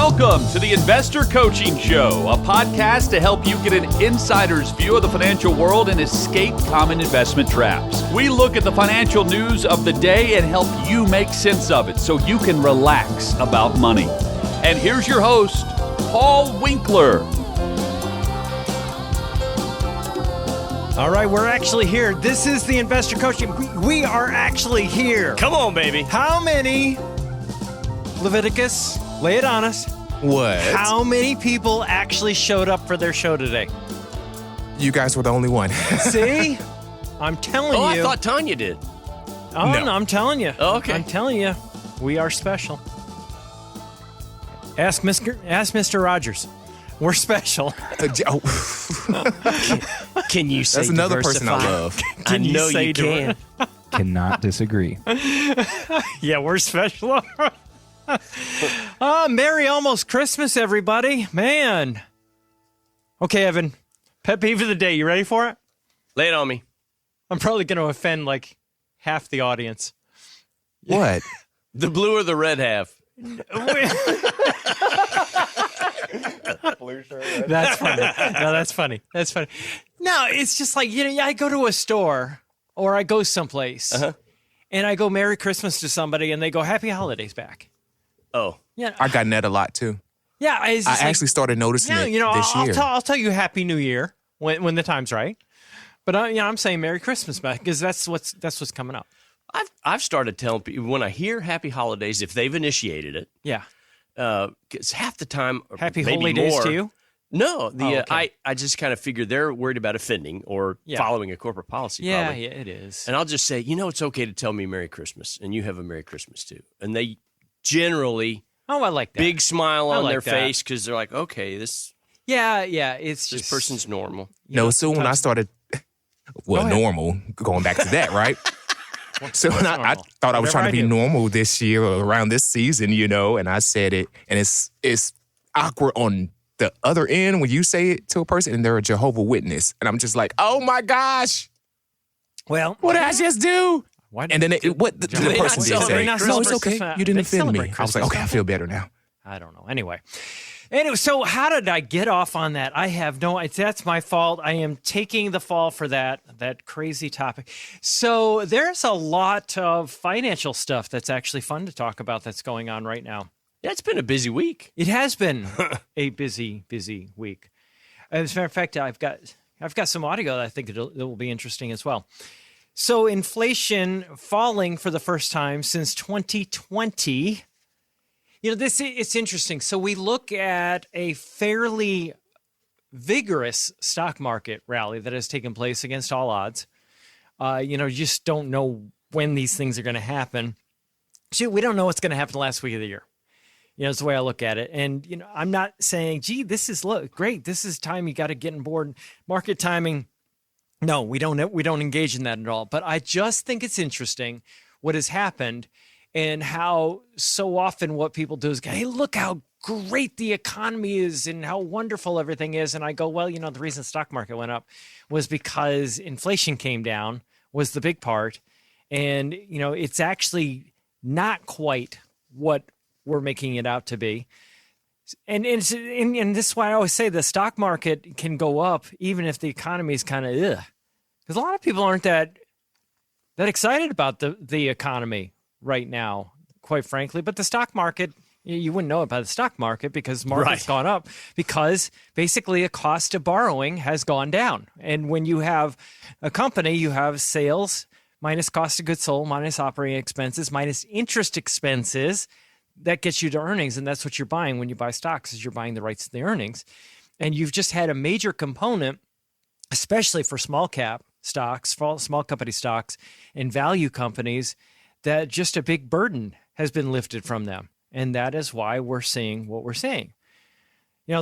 Welcome to the Investor Coaching Show, a podcast to help you get an insider's view of the financial world and escape common investment traps. We look at the financial news of the day and help you make sense of it so you can relax about money. And here's your host, Paul Winkler. All right, we're actually here. This is the Investor Coaching. We are actually here. Come on, baby. How many, Leviticus, lay it on us. What? How many people actually showed up for their show today? You guys were the only one. See? I'm telling you. I thought Tanya did. Oh, no, I'm telling you. Oh, okay. I'm telling you, we are special. Ask Mr. Rogers. We're special. Can you say That's another diversify? person I love. I know you can. Cannot disagree. Yeah, we're special. Merry almost Christmas, everybody. Man. Okay, Evan. Pet peeve of the day. You ready for it? Lay it on me. I'm probably going to offend like half the audience. What? The blue or the red half? That's funny. No, that's funny. That's funny. No, it's just like, I go to a store or I go someplace and I go Merry Christmas to somebody and they go Happy Holidays back. Oh. Yeah. I got that a lot too. Yeah. I actually started noticing it this year. I'll tell you Happy New Year when the time's right. But I'm saying Merry Christmas back because that's what's coming up. I've started telling people when I hear Happy Holidays, if they've initiated it, Yeah. it's half the time. Happy maybe Holy Days more, to you? No, okay. I just kind of figure they're worried about offending or following a corporate policy. Yeah, probably. yeah, it is. And I'll just say, it's okay to tell me Merry Christmas, and you have a Merry Christmas too. And they generally I like that. big smile I on like their that. face because they're like, okay, this Yeah, it's just person's normal. No, so when I started, normal, going back to that, right? So when I thought I was trying to be normal this year or around this season, and I said it, and it's awkward on the other end when you say it to a person and they're a Jehovah's Witness, and I'm just like, oh my gosh, well, what did I just do? Why And then what the They person not did say, celebrate no, it's Christmas. okay, you didn't They offend me. celebrate I was like, Christmas. okay, I feel better now. I don't know. Anyway, so how did I get off on that? I have that's my fault. I am taking the fall for that crazy topic. So there's a lot of financial stuff that's actually fun to talk about that's going on right now. Yeah, it's been a busy week. It has been a busy week. As a matter of fact, I've got some audio that I think it will be interesting as well. So inflation falling for the first time since 2020. It's interesting. So we look at a fairly vigorous stock market rally that has taken place against all odds. You just don't know when these things are going to happen. Shoot, we don't know what's going to happen the last week of the year. It's the way I look at it. And, I'm not saying, this is great. This is time you got to get on board. Market timing. No, we don't engage in that at all. But I just think it's interesting what has happened and how so often what people do is, hey, look how great the economy is and how wonderful everything is. And I go, well, the reason the stock market went up was because inflation came down was the big part. And, it's actually not quite what we're making it out to be. And this is why I always say the stock market can go up even if the economy is kind of because a lot of people aren't that excited about the economy right now, quite frankly. But the stock market, you wouldn't know it by the stock market because the market's gone up because basically the cost of borrowing has gone down. And when you have a company, you have sales minus cost of goods sold, minus operating expenses, minus interest expenses. That gets you to earnings, and that's what you're buying when you buy stocks is you're buying the rights to the earnings. And you've just had a major component, especially for small cap stocks, small company stocks, and value companies, that just a big burden has been lifted from them. And that is why we're seeing what we're seeing.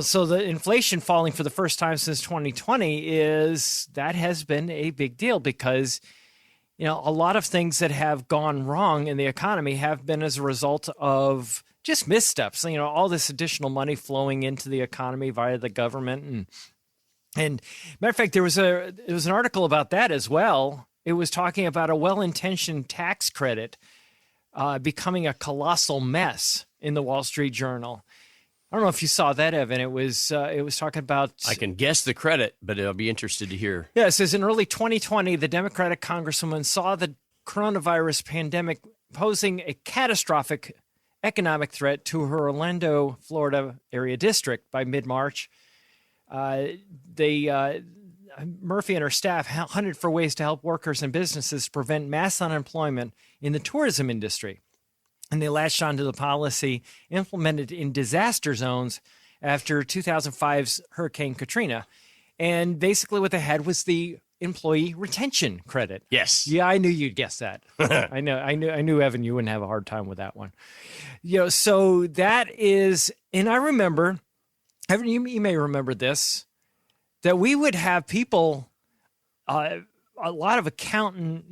So the inflation falling for the first time since 2020 has been a big deal because a lot of things that have gone wrong in the economy have been as a result of just missteps. All this additional money flowing into the economy via the government, and matter of fact, there was an article about that as well. It was talking about a well-intentioned tax credit becoming a colossal mess in the Wall Street Journal. I don't know if you saw that, Evan. It was talking about. I can guess the credit, but I'll be interested to hear. Yeah, it says in early 2020, the Democratic congresswoman saw the coronavirus pandemic posing a catastrophic economic threat to her Orlando, Florida area district. By mid-March, Murphy and her staff hunted for ways to help workers and businesses prevent mass unemployment in the tourism industry. And they latched onto the policy implemented in disaster zones after 2005's Hurricane Katrina. And basically what they had was the employee retention credit. Yes. Yeah, I knew you'd guess that. I knew, Evan, you wouldn't have a hard time with that one. So that is, and I remember, Evan, you may remember this, that we would have people, a lot of accounting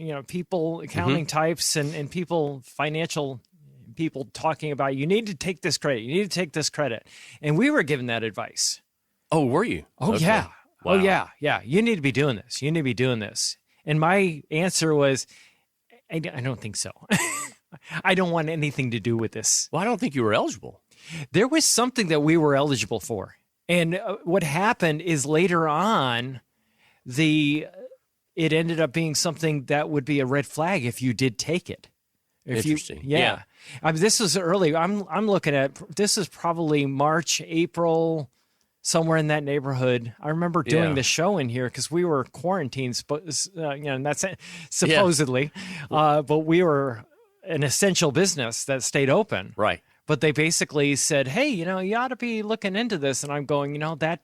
types and people, financial people talking about, you need to take this credit. You need to take this credit. And we were given that advice. Oh, were you? Oh, Okay. yeah. Wow. Oh, yeah. Yeah. You need to be doing this. You need to be doing this. And my answer was, I don't think so. I don't want anything to do with this. Well, I don't think you were eligible. There was something that we were eligible for. And what happened is later on, it ended up being something that would be a red flag if you did take it. Interesting. Yeah. I mean, this was early. I'm looking at, this is probably March, April, somewhere in that neighborhood. I remember doing the show in here because we were quarantined, and that's supposedly, but we were an essential business that stayed open. Right. But they basically said, hey, you ought to be looking into this. And I'm going, that,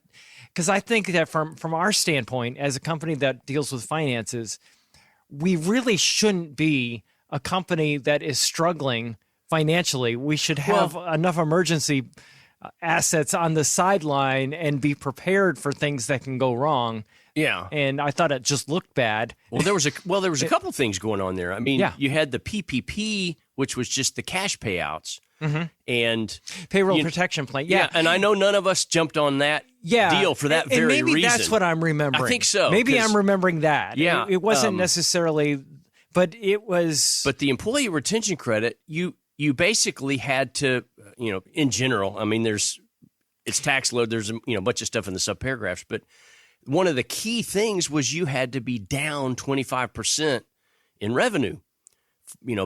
because I think that from our standpoint, as a company that deals with finances, we really shouldn't be a company that is struggling financially. We should have enough emergency assets on the sideline and be prepared for things that can go wrong. Yeah. And I thought it just looked bad. Well, there was a couple things going on there. I mean, you had the PPP, which was just the cash payouts, and payroll protection plan. Yeah, and I know none of us jumped on that deal for that very maybe reason. That's what I'm remembering. I think so. Maybe I'm remembering that. Yeah, it wasn't necessarily, but it was. But the employee retention credit, you basically had to, in general. I mean, it's tax load. There's a bunch of stuff in the subparagraphs, but one of the key things was you had to be down 25% in revenue,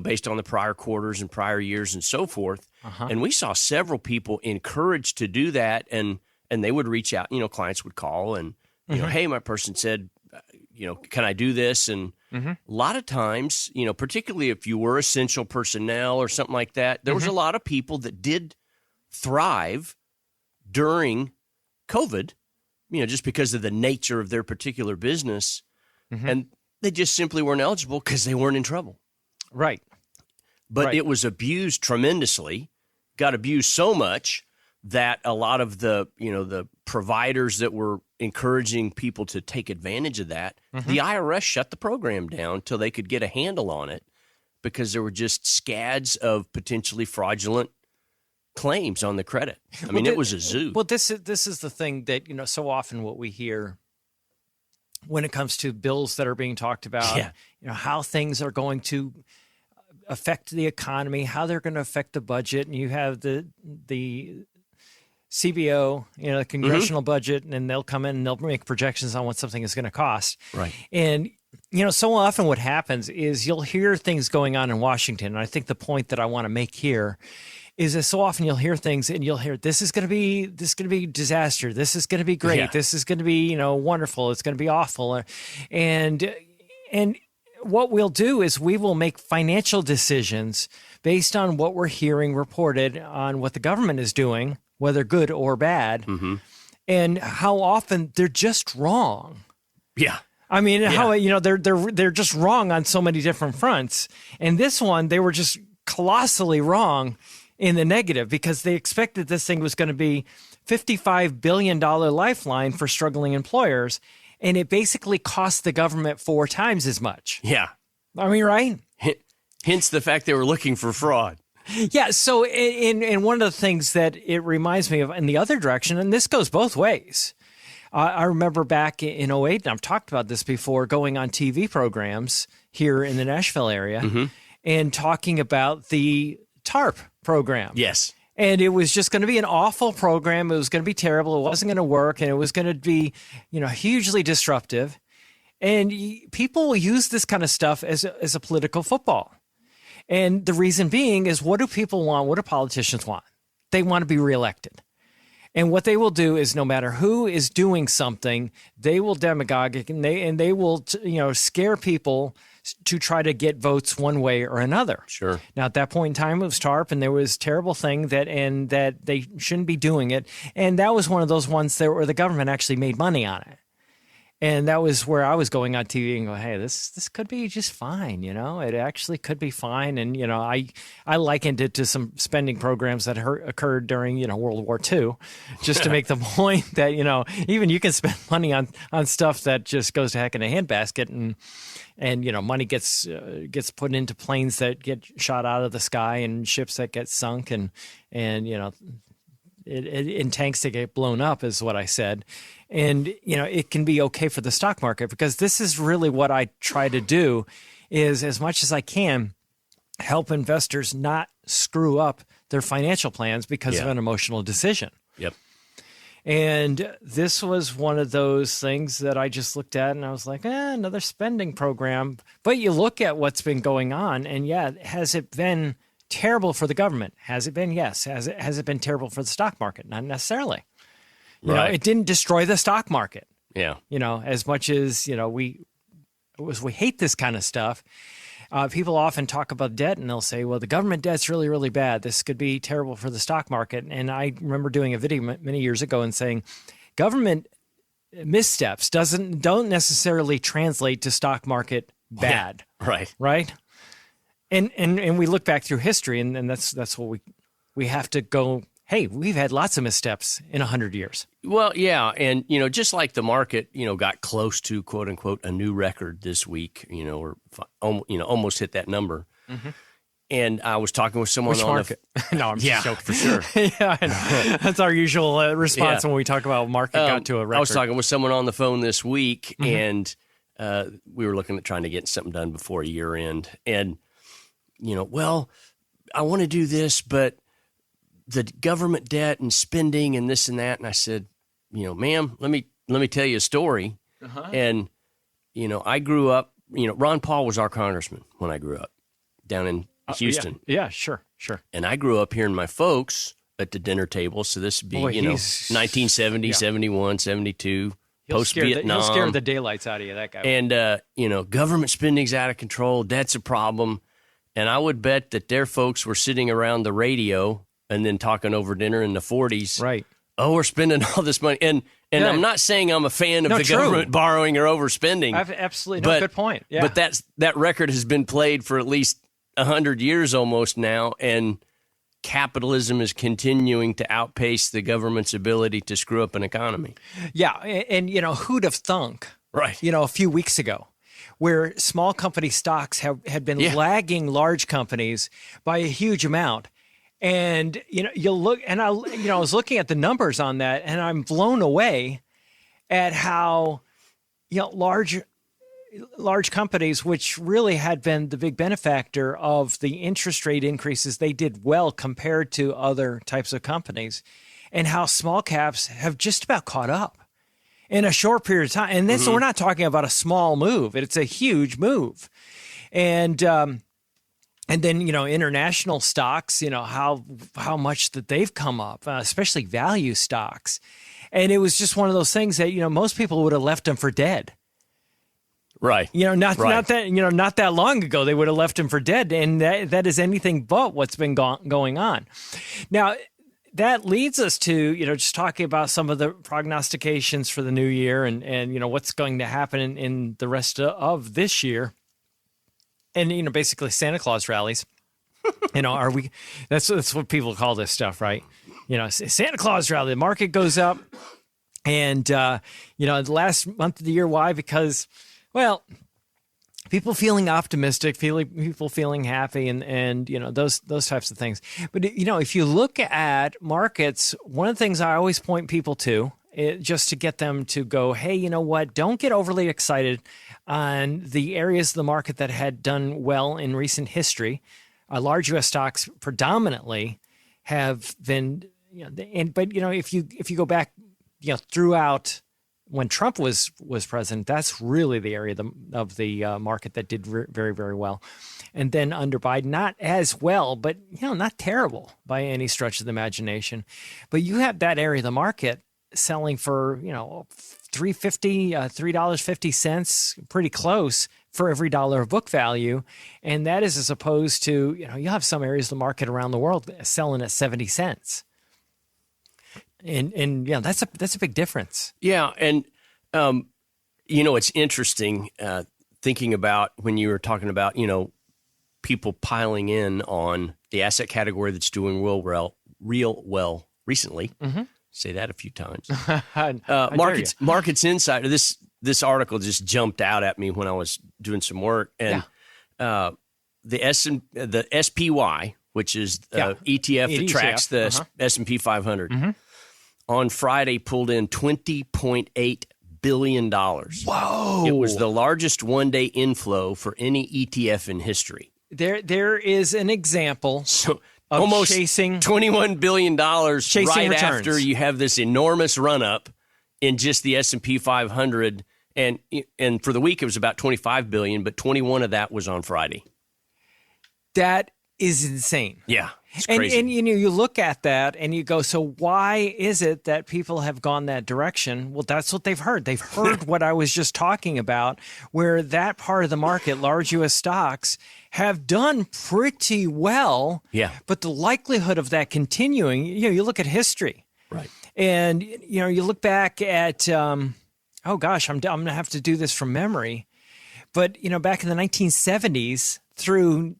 based on the prior quarters and prior years and so forth. And we saw several people encouraged to do that, and they would reach out. Clients would call and, hey, my person said, can I do this? And a lot of times, particularly if you were essential personnel or something like that, there was a lot of people that did thrive during COVID, just because of the nature of their particular business. And they just simply weren't eligible because they weren't in trouble. Right. But it was abused tremendously, got abused so much that a lot of the providers that were encouraging people to take advantage of that, the IRS shut the program down till they could get a handle on it because there were just scads of potentially fraudulent claims on the credit. I mean, it was a zoo. Well, this is the thing that, so often what we hear when it comes to bills that are being talked about, how things are going to affect the economy, how they're going to affect the budget. And you have the CBO, the congressional budget, and they'll come in and they'll make projections on what something is going to cost. Right. And, so often what happens is you'll hear things going on in Washington. And I think the point that I want to make here is that so often you'll hear things and you'll hear, this is going to be disaster. This is going to be great. Yeah. This is going to be, wonderful. It's going to be awful. And what we'll do is we will make financial decisions based on what we're hearing reported on what the government is doing, whether good or bad, and how often they're just wrong. Yeah. I mean, how they're just wrong on so many different fronts. And this one, they were just colossally wrong in the negative because they expected this thing was going to be $55 billion lifeline for struggling employers. And it basically cost the government 4 times as much. Yeah. I mean, right? Hence the fact they were looking for fraud. Yeah. So in one of the things that it reminds me of in the other direction, and this goes both ways. I remember back in 2008, and I've talked about this before, going on TV programs here in the Nashville area and talking about the TARP program. Yes. And it was just going to be an awful program. It was going to be terrible. It wasn't going to work, and it was going to be, hugely disruptive. And people will use this kind of stuff as a political football. And the reason being is, what do people want? What do politicians want? They want to be reelected. And what they will do is, no matter who is doing something, they will demagogue and they will scare people to try to get votes one way or another. Sure. Now, at that point in time, it was TARP, and there was a terrible thing that they shouldn't be doing it. And that was one of those ones there where the government actually made money on it. And that was where I was going on TV and going, hey, this could be just fine, It actually could be fine. And, I likened it to some spending programs that occurred during, World War II, just to make the point that, even you can spend money on stuff that just goes to heck in a handbasket, and money gets put into planes that get shot out of the sky and ships that get sunk and in tanks that get blown up, is what I said. And, it can be okay for the stock market, because this is really what I try to do, is as much as I can help investors not screw up their financial plans because of an emotional decision. Yep. And this was one of those things that I just looked at and I was like, another spending program. But you look at what's been going on, and has it been terrible for the government? Has it been? Yes. Has it been terrible for the stock market? Not necessarily. It didn't destroy the stock market. Yeah. As much as, we hate this kind of stuff. People often talk about debt, and they'll say, well, the government debt's really, really bad. This could be terrible for the stock market. And I remember doing a video many years ago and saying, government missteps don't necessarily translate to stock market bad. Yeah, right. Right? And we look back through history, and that's what we have to go, hey, we've had lots of missteps in 100 years. Well, yeah, and just like the market, got close to quote unquote a new record this week, or almost hit that number. Mm-hmm. And I was talking with someone Which on market? No, I'm just joking. for sure. Yeah, I know. That's our usual response when we talk about market got to a record. I was talking with someone on the phone this week, and we were looking at trying to get something done before year end, and well, I want to do this, but the government debt and spending and this and that. And I said, ma'am, let me tell you a story. Uh-huh. And, I grew up, Ron Paul was our congressman when I grew up down in Houston. Yeah, sure. And I grew up hearing my folks at the dinner table. So this would be, 1970, 71, 72, post-Vietnam. He'll scare the daylights out of you, that guy. And, government spending's out of control. Debt's a problem. And I would bet that their folks were sitting around the radio and then talking over dinner in the 40s. Right. Oh, we're spending all this money. And I'm not saying I'm a fan of the government borrowing or overspending. Absolutely. No, good point. Yeah. But that record has been played for at least 100 years almost now, and capitalism is continuing to outpace the government's ability to screw up an economy. Yeah. And who'd have thunk, right? A few weeks ago, where small company stocks had been lagging large companies by a huge amount. And, you'll look, and I was looking at the numbers on that, and I'm blown away at how, large companies, which really had been the big benefactor of the interest rate increases, they did well compared to other types of companies, and how small caps have just about caught up in a short period of time. And this, we're not talking about a small move. It's a huge move. And then, international stocks, how much that they've come up, especially value stocks. And it was just one of those things that, most people would have left them for dead. Right. Not that long ago, they would have left them for dead. And that is anything but what's been going on. Now, that leads us to, just talking about some of the prognostications for the new year and what's going to happen in the rest of this year. And, basically Santa Claus rallies, that's what people call this stuff, right? Santa Claus rally, the market goes up and, the last month of the year. Why? Because, well, people feeling optimistic, people feeling happy and those types of things. But, if you look at markets, one of the things I always point people to, just to get them to go, hey, you know what? Don't get overly excited on the areas of the market that had done well in recent history. Large U.S. stocks predominantly have been, but if you go back, throughout when Trump was president, that's really the area of the market that did very, very well. And then under Biden, not as well, but not terrible by any stretch of the imagination. But you have that area of the market selling for $3.50, $3.50, pretty close for every dollar of book value, and that is as opposed to you have some areas of the market around the world selling at 70 cents. And that's a big difference. Yeah, and it's interesting thinking about when you were talking about people piling in on the asset category that's doing real well recently. Mm-hmm. Say that a few times. Markets Insider. This article just jumped out at me when I was doing some work, and the SPY, which is ETF that tracks the S&P 500, on Friday pulled in $20.8 billion. Whoa! It was the largest one-day inflow for any ETF in history. There is an example. So almost chasing $21 billion right returns. After you have this enormous run-up in just the S&P 500. And for the week, it was about $25 billion, but 21 of that was on Friday. That is insane. Yeah, it's crazy. And you look at that and you go, so why is it that people have gone that direction? Well, that's what they've heard. They've heard what I was just talking about, where that part of the market, large U.S. stocks, have done pretty well. Yeah. But the likelihood of that continuing, you look at history. Right. And, you look back at, oh gosh, I'm going to have to do this from memory. But, back in the 1970s through,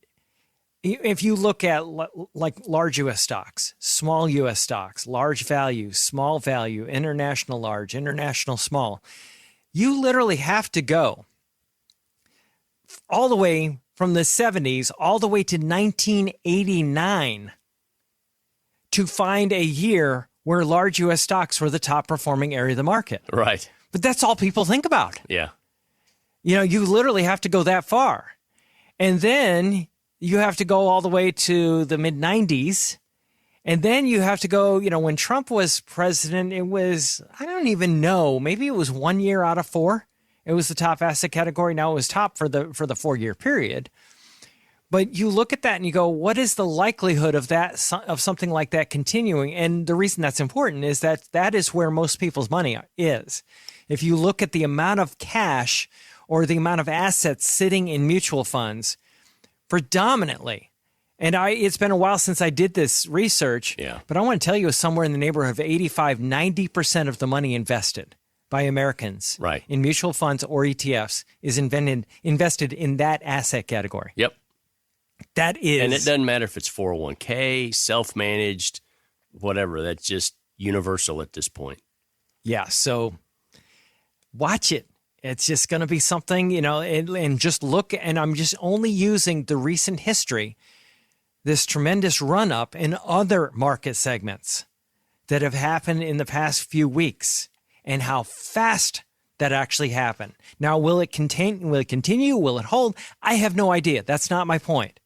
if you look at like large U.S. stocks, small U.S. stocks, large value, small value, international large, international small, you literally have to go all the way from the 70s all the way to 1989 to find a year where large U.S. stocks were the top performing area of the market. Right. But that's all people think about. Yeah. You literally have to go that far. And then you have to go all the way to the mid-90s. And then you have to go, when Trump was president, it was, I don't even know, maybe it was 1 year out of 4. It was the top asset category. Now it was top for the 4-year period. But you look at that and you go, what is the likelihood of something like that continuing? And the reason that's important is that is where most people's money is. If you look at the amount of cash or the amount of assets sitting in mutual funds, predominantly, and it's been a while since I did this research, but I want to tell you, it's somewhere in the neighborhood of 85-90% of the money invested by Americans in mutual funds or ETFs is invested in that asset category. Yep. That is. And it doesn't matter if it's 401k, self-managed, whatever. That's just universal at this point. Yeah. So watch it. It's just going to be something, and just look. And I'm just only using the recent history, this tremendous run up in other market segments that have happened in the past few weeks and how fast that actually happened. Now, will it continue? Will it hold? I have no idea. That's not my point.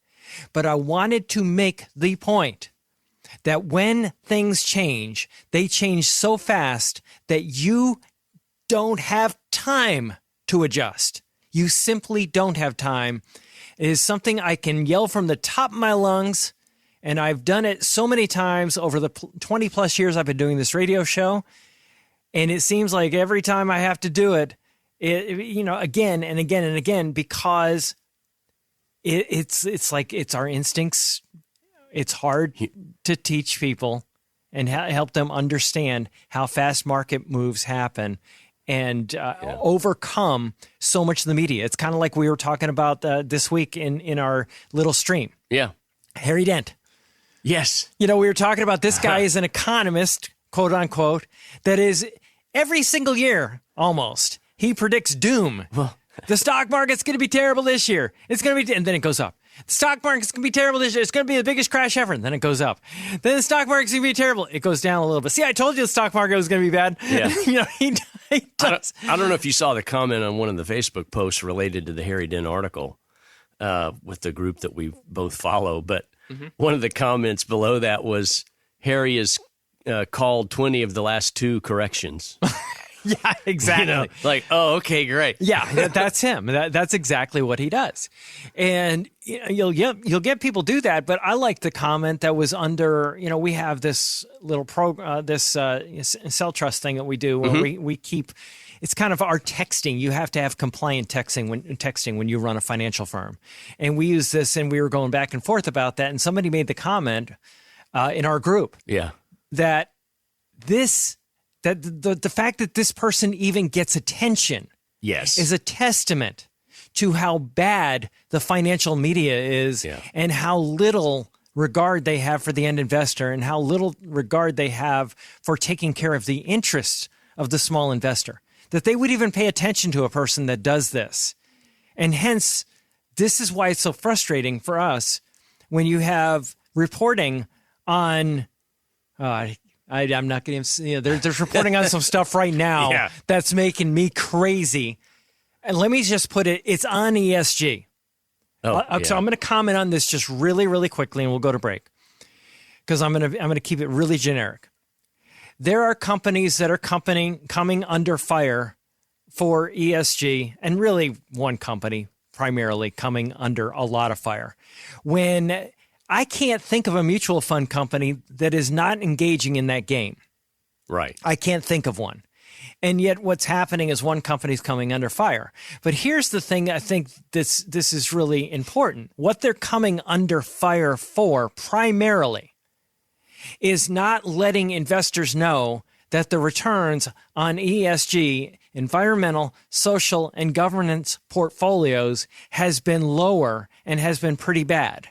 But I wanted to make the point that when things change, they change so fast that you don't have time to adjust. You simply don't have time. It is something I can yell from the top of my lungs, and I've done it so many times over the 20 plus years I've been doing this radio show. And it seems like every time I have to do it, again and again and again, because it's like it's our instincts. It's hard to teach people and help them understand how fast market moves happen and overcome so much of the media. It's kind of like we were talking about this week in our little stream. Yeah. Harry Dent. Yes. We were talking about this guy is an economist, quote unquote, that is every single year almost. He predicts doom. Well, the stock market's going to be terrible this year. It's going to be, and then it goes up. The stock market's going to be terrible this year. It's going to be the biggest crash ever. And then it goes up. Then the stock market's going to be terrible. It goes down a little bit. See, I told you the stock market was going to be bad. Yeah. He does. I don't know if you saw the comment on one of the Facebook posts related to the Harry Dent article with the group that we both follow, but one of the comments below that was, Harry has called 20 of the last 2 corrections. Yeah, exactly. You know, like, oh, okay, great. Yeah, that's him. That's exactly what he does. And you'll get people do that. But I like the comment that was under, we have this little cell trust thing that we do where we keep, it's kind of our texting. You have to have compliant texting when you run a financial firm. And we use this, and we were going back and forth about that. And somebody made the comment in our group that the fact that this person even gets attention is a testament to how bad the financial media is and how little regard they have for the end investor and how little regard they have for taking care of the interests of the small investor, that they would even pay attention to a person that does this. And hence, this is why it's so frustrating for us when you have reporting on I'm not going to, there's reporting on some stuff right now that's making me crazy. And let me just put it, it's on ESG. So I'm going to comment on this just really, really quickly, and we'll go to break because I'm going to keep it really generic. There are companies that are coming under fire for ESG, and really one company primarily coming under a lot of fire. When I can't think of a mutual fund company that is not engaging in that game. Right. I can't think of one. And yet what's happening is one company's coming under fire. But here's the thing, I think this is really important. What they're coming under fire for primarily is not letting investors know that the returns on ESG, environmental, social, and governance portfolios has been lower and has been pretty bad.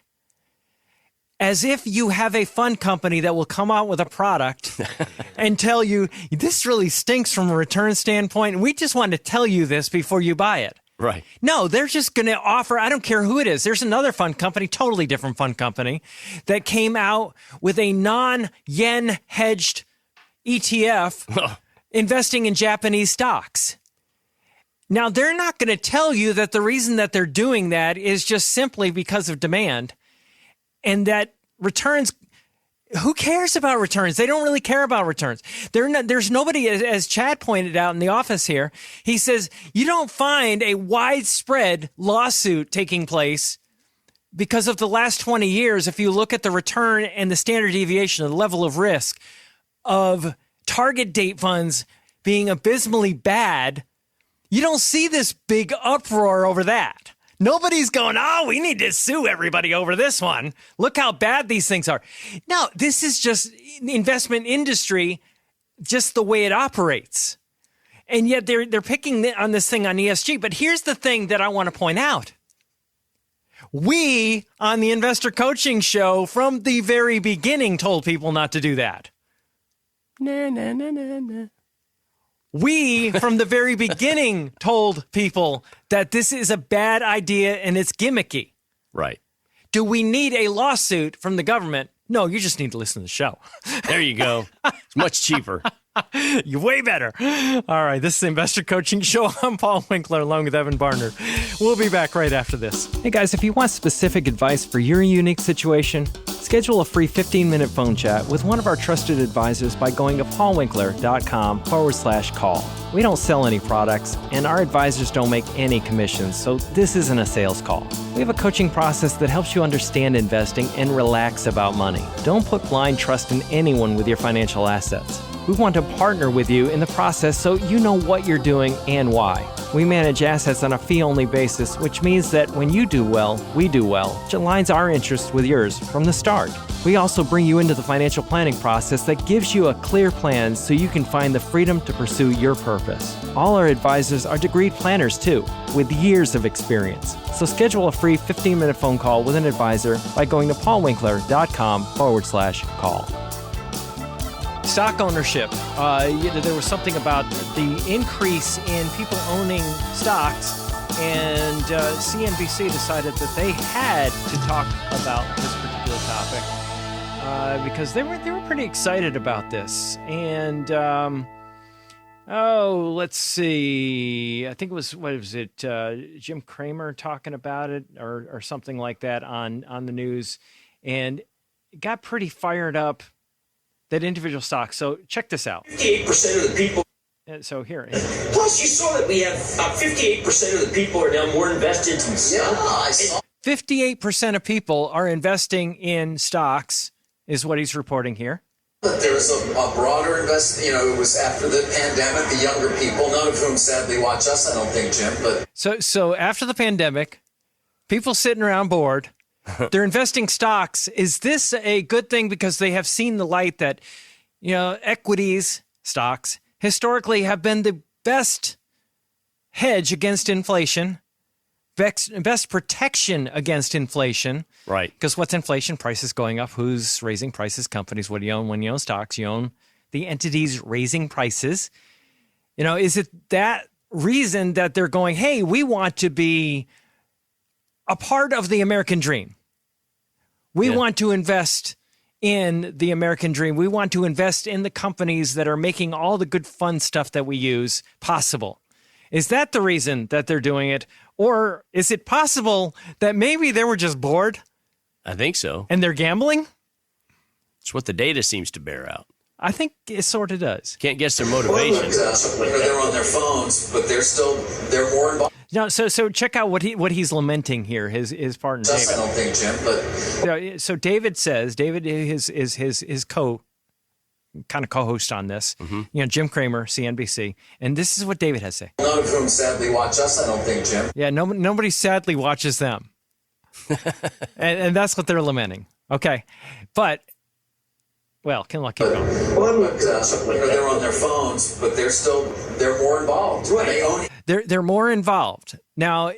As if you have a fund company that will come out with a product and tell you, this really stinks from a return standpoint, and we just want to tell you this before you buy it. Right. No, they're just going to offer, I don't care who it is. There's another fund company, totally different fund company, that came out with a non-yen hedged ETF investing in Japanese stocks. Now, they're not going to tell you that the reason that they're doing that is just simply because of demand. And that returns, who cares about returns? They don't really care about returns. There's nobody, as Chad pointed out in the office here, he says, you don't find a widespread lawsuit taking place because of the last 20 years. If you look at the return and the standard deviation, the level of risk of target date funds being abysmally bad, you don't see this big uproar over that. Nobody's going, we need to sue everybody over this one. Look how bad these things are. No, this is just the investment industry, just the way it operates. And yet they're picking on this thing on ESG. But here's the thing that I want to point out. We, on the Investor Coaching Show, from the very beginning, told people not to do that. We, from the very beginning, told people that this is a bad idea and it's gimmicky. Right. Do we need a lawsuit from the government? No, you just need to listen to the show. There you go. It's much cheaper. You're way better. All right, this is the Investor Coaching Show. I'm Paul Winkler along with Evan Barnard. We'll be back right after this. Hey guys, if you want specific advice for your unique situation, schedule a free 15-minute phone chat with one of our trusted advisors by going to paulwinkler.com/call. We don't sell any products, and our advisors don't make any commissions, so this isn't a sales call. We have a coaching process that helps you understand investing and relax about money. Don't put blind trust in anyone with your financial assets. We want to partner with you in the process so you know what you're doing and why. We manage assets on a fee-only basis, which means that when you do well, we do well, which aligns our interests with yours from the start. We also bring you into the financial planning process that gives you a clear plan so you can find the freedom to pursue your purpose. All our advisors are degreed planners too, with years of experience. So schedule a free 15-minute phone call with an advisor by going to paulwinkler.com/call. Stock ownership. There was something about the increase in people owning stocks, and CNBC decided that they had to talk about this particular topic because they were pretty excited about this. And let's see. I think it was Jim Cramer talking about it or something like that on the news. and it got pretty fired up, that individual stocks. So check this out. 58% of the people. So here. Plus, you saw that we have 58% of the people are now more invested in stocks. 58% of people are investing in stocks, is what he's reporting here. There was a broader investment, it was after the pandemic, the younger people, none of whom sadly watch us, I don't think, Jim. But So after the pandemic, people sitting around bored, they're investing stocks. Is this a good thing because they have seen the light that, equities, stocks, historically have been the best hedge against inflation, best protection against inflation. Right. Because what's inflation? Prices going up. Who's raising prices? Companies. What do you own when you own stocks? You own the entities raising prices. Is it that reason that they're going, hey, we want to be a part of the American dream. We want to invest in the American dream. We want to invest in the companies that are making all the good fun stuff that we use possible. Is that the reason that they're doing it? Or is it possible that maybe they were just bored I think so. and they're gambling? It's what the data seems to bear out. I think it sort of does. Can't guess their motivation. they're on their phones, but they're more involved. No, so check out what he's lamenting here. His partner I David. don't think, Jim, but So David says, David is his co-host on this. Jim Cramer, CNBC, and this is what David has to say. none of whom sadly watch us, I don't think, Jim. Yeah, nobody sadly watches them, and that's what they're lamenting. Okay, but keep going. They're on their phones, but they're more involved. Right. They own. They're more involved now.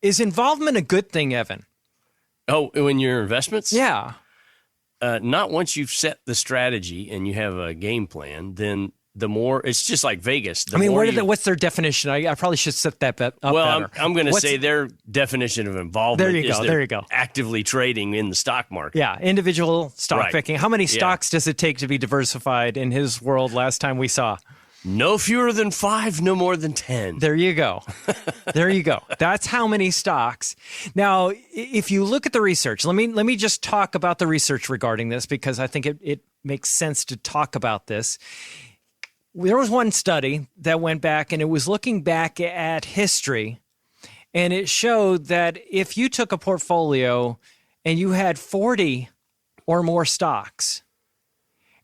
Is involvement a good thing, Evan? Oh, in your investments? Yeah. Not once you've set the strategy and you have a game plan, then the more it's just like Vegas. What's their definition? I probably should set that up better. I'm going to say their definition of involvement. There you go. Actively trading in the stock market. Yeah, individual stock Right. picking. How many stocks does it take to be diversified in his world last time we saw? No fewer than 5, no more than 10. There you go. There you go. That's how many stocks. Now, if you look at the research, let me just talk about the research regarding this because I think it makes sense to talk about this. There was one study that went back and it was looking back at history, and it showed that if you took a portfolio and you had 40 or more stocks,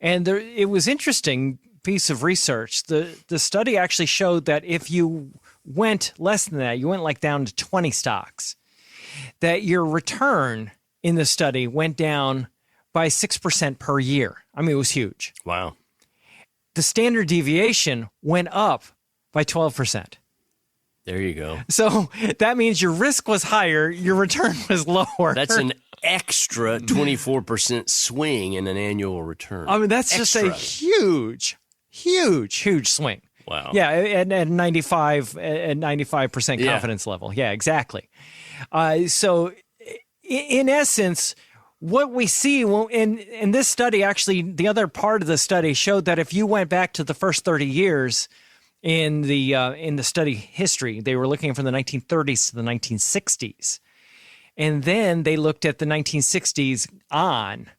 and it was interesting piece of research. The study actually showed that if you went less than that, you went like down to 20 stocks, that your return in the study went down by 6% per year. I mean, it was huge. Wow. The standard deviation went up by 12%. There you go. So that means your risk was higher, your return was lower. That's an extra 24% swing in an annual return. I mean, that's just a huge swing. Wow. Yeah, at 95% confidence level. Yeah, exactly. So in essence, what we see in this study, actually, the other part of the study showed that if you went back to the first 30 years in the study history, they were looking from the 1930s to the 1960s. And then they looked at the 1960s on.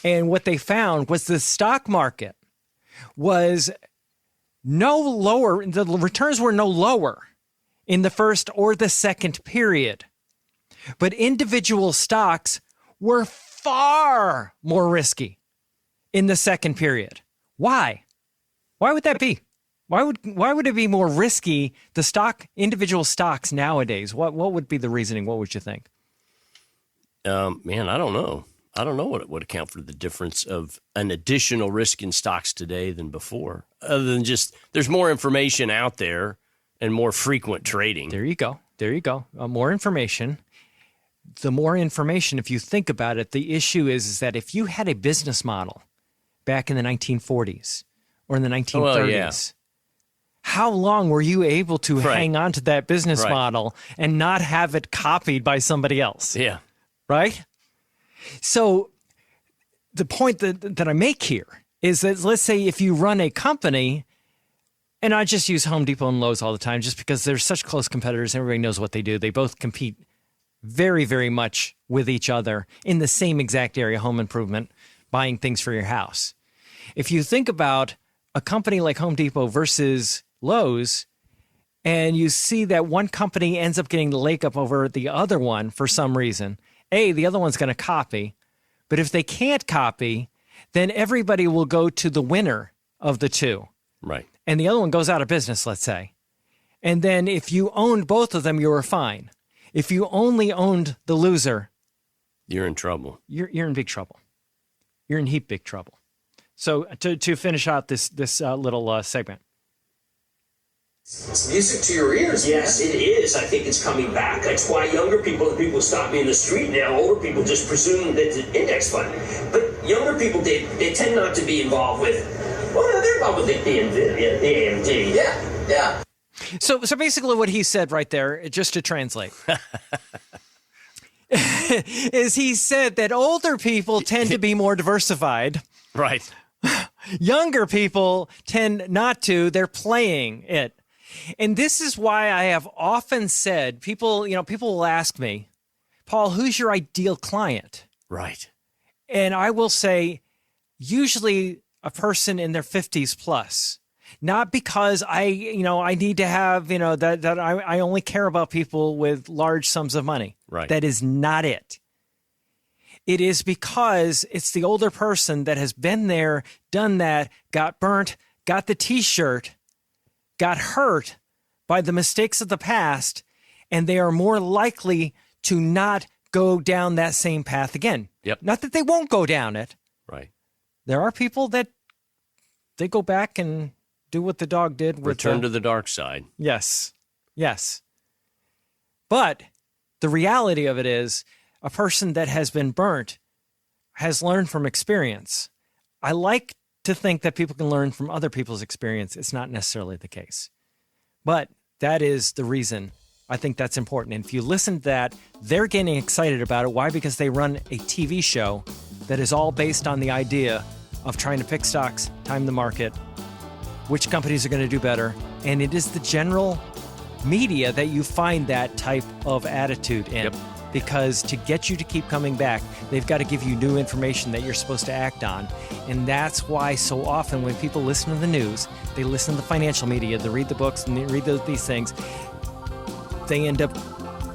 And what they found was the stock market was no lower, the returns were no lower in the first or the second period. But individual stocks were far more risky in the second period. Why? Why would that be? Why would it be more risky, individual stocks nowadays? What would be the reasoning? What would you think? Man, I don't know. I don't know what would account for the difference of an additional risk in stocks today than before, other than just there's more information out there and more frequent trading. There you go. More information. The more information, if you think about it, the issue is that if you had a business model back in the 1940s or in the 1930s, how long were you able to hang on to that business model and not have it copied by somebody else? Yeah. Right? So the point that I make here is that let's say if you run a company, and I just use Home Depot and Lowe's all the time just because they're such close competitors, everybody knows what they do. They both compete very, very much with each other in the same exact area, home improvement, buying things for your house. If you think about a company like Home Depot versus Lowe's, and you see that one company ends up getting the leg up over the other one for some reason, the other one's going to copy. But if they can't copy, then everybody will go to the winner of the two. Right. And the other one goes out of business, let's say. And then if you owned both of them, you were fine. If you only owned the loser, you're in trouble. You're in big trouble. You're in heap big trouble. So to finish out this little segment. It's music to your ears. Yes, it is. I think it's coming back. That's why younger people stop me in the street now. Older people just presume that it's an index fund. But younger people, they tend not to be involved with, well, no, they're involved with the AMD. Yeah. So basically what he said right there, just to translate, is he said that older people tend to be more diversified. Right. Younger people tend not to. They're playing it. And this is why I have often said, people will ask me, Paul, who's your ideal client? Right. And I will say, usually a person in their 50s plus. Not because I need to have, that I only care about people with large sums of money. Right. That is not it. It is because it's the older person that has been there, done that, got burnt, got the T-shirt, got hurt by the mistakes of the past, and they are more likely to not go down that same path again. Yep. Not that they won't go down it. Right. There are people that they go back and do what the dog did. Return to the dark side. Yes. But the reality of it is a person that has been burnt has learned from experience. I like to think that people can learn from other people's experience. It's not necessarily the case. But that is the reason I think that's important. And if you listen to that, they're getting excited about it. Why? Because they run a TV show that is all based on the idea of trying to pick stocks, time the market, which companies are going to do better. And it is the general media that you find that type of attitude in. Yep. Because to get you to keep coming back, they've got to give you new information that you're supposed to act on. And that's why so often when people listen to the news, they listen to the financial media, they read the books and they read these things, they end up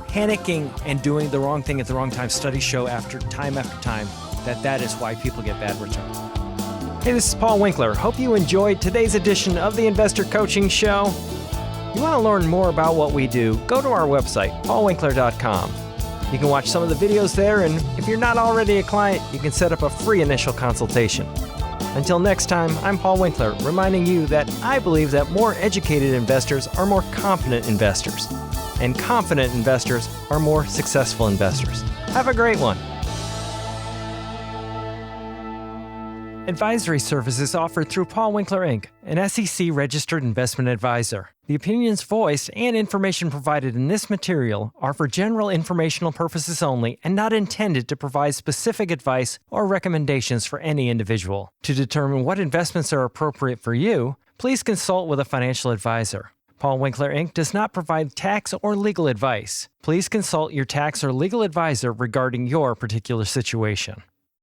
panicking and doing the wrong thing at the wrong time. Studies show after time that is why people get bad returns. Hey, this is Paul Winkler. Hope you enjoyed today's edition of the Investor Coaching Show. You want to learn more about what we do, go to our website, paulwinkler.com. You can watch some of the videos there, and if you're not already a client, you can set up a free initial consultation. Until next time, I'm Paul Winkler, reminding you that I believe that more educated investors are more confident investors, and confident investors are more successful investors. Have a great one. Advisory services offered through Paul Winkler, Inc., an SEC-registered investment advisor. The opinions voiced and information provided in this material are for general informational purposes only and not intended to provide specific advice or recommendations for any individual. To determine what investments are appropriate for you, please consult with a financial advisor. Paul Winkler, Inc. does not provide tax or legal advice. Please consult your tax or legal advisor regarding your particular situation.